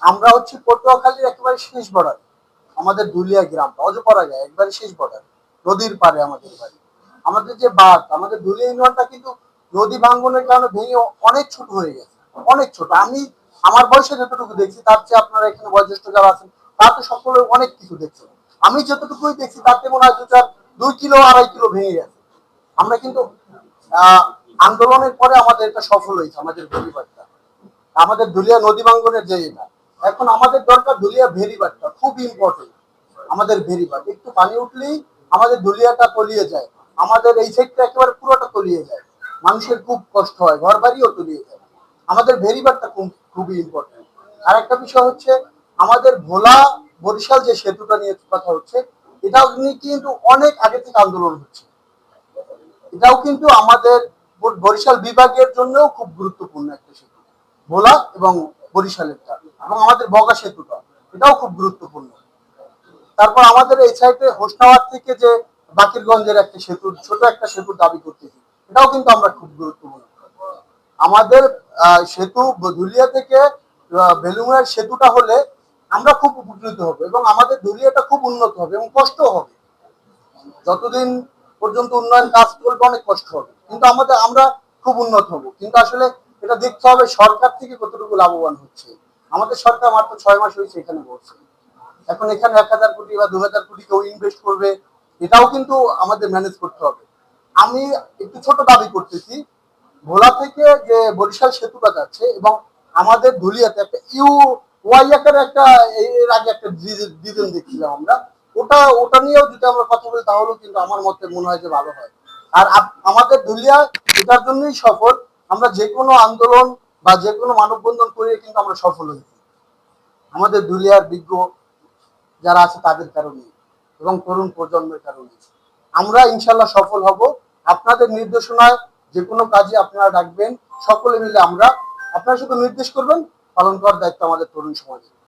আমরা হচ্ছে পটুয়াখালীর একেবারে শেষ বর্ডার, আমাদের দুলিয়া গ্রামটা অজপাড়া যায় একবারে শেষ বর্ডার, নদীর পারে আমাদের বাড়ি। আমাদের যে বাঁধ, আমাদের দুলিয়া ইউনিয়নটা কিন্তু নদী ভাঙ্গনের কারণে ভেঙে অনেক ছোট হয়ে গেছে, অনেক ছোট। আমি আমার বয়সে যতটুকু দেখছি তার চেয়ে আপনারা এখানে বয়োজ্যেষ্ঠ যারা আছেন তারা তো সকলে অনেক কিছু দেখছেন। আমি যতটুকুই দেখছি তাতে মনে হয় 2 কিলো 2.5 কিলো ভেঙে গেছে। আমরা কিন্তু আহ আন্দোলনের পরে আমাদের এটা সফল হয়েছে, আমাদের পরিবারটা, আমাদের ধুলিয়া নদী ভাঙ্গনের যে এটা। এখন আমাদের দরকার ধুলিয়া ভেরিবারটা, খুব ইম্পর্টেন্ট। আমাদের ভেরিবার একটু পানি উঠলেই আমাদের ধুলিয়াটা তলিয়ে যায়, আমাদের এই সাইডটা একেবারে পুরোটা তলিয়ে যায়, মানুষের খুব কষ্ট হয়, ঘর বাড়িও তলিয়ে যায়। আমাদের ভেরিবারটা খুবই ইম্পর্টেন্ট। আর একটা বিষয় হচ্ছে আমাদের ভোলা বরিশাল যে সেতুটা নিয়ে কথা হচ্ছে, এটাও নিয়ে কিন্তু অনেক আগে থেকে আন্দোলন হচ্ছে। এটাও কিন্তু আমাদের বরিশাল বিভাগের জন্যও খুব গুরুত্বপূর্ণ একটা সেতু, ভোলা এবং বরিশালেরটা, এবং আমাদের বগা সেতুটা এটাও খুব গুরুত্বপূর্ণ। তারপর আমাদের এই সাইডে হোসনাবাদ থেকে যে বাকিরগঞ্জের একটা সেতু, ছোট একটা সেতুর দাবি করতেছি, এটাও কিন্তু আমরা খুব গুরুত্বপূর্ণ। আমাদের সেতু ধুলিয়া থেকে বেলুমের সেতুটা হলে আমরা খুব উপকৃত হব এবং আমাদের ধুলিয়াটা খুব উন্নত হবে এবং কষ্ট হবে। যতদিন পর্যন্ত উন্নয়ন কাজ করবে অনেক কষ্ট হবে, কিন্তু আমরা খুব উন্নত হব। কিন্তু আসলে এটা দেখতে হবে সরকার থেকে কতটুকু লাভবান হচ্ছে। আমাদের সরকার মাত্র 6 মাস হয়েছে এখানে বলছে, এখন এখানে 1,000 কোটি বা 2,000 কোটি কেউ ইনভেস্ট করবে, এটাও কিন্তু আমাদের ম্যানেজ করতে হবে। আমি একটু ছোট দাবি করতেছি, ভোলা থেকে যে বরিশাল সেতুটা যাচ্ছে এবং আমাদের ধুলিয়াতে একটা ওয়াই আকারে একটা এর আগে একটা ডিজেল দেখছিলাম আমরা, ওটা ওটা নিয়েও যদি আমরা কথা বলি তাহলেও কিন্তু আমার মতে মনে হয় যে ভালো হয়। আর আমাদের ধুলিয়া এটার জন্যই সফল, আমরা যে কোনো আন্দোলন বা যে কোনো মানববন্ধন করে কিন্তু আমরা সফল হয়েছি আমাদের ধুলিয়ার বিজ্ঞ যারা আছে তাদের কারণে এবং তরুণ প্রজন্মের কারণে। আমরা ইনশাল্লাহ সফল হব। আপনাদের নির্দেশনায় যে কোনো কাজে আপনারা ডাকবেন, সকলে মিলে আমরা, আপনারা শুধু নির্দেশ করবেন, পালন করার দায়িত্ব আমাদের তরুণ সমাজের।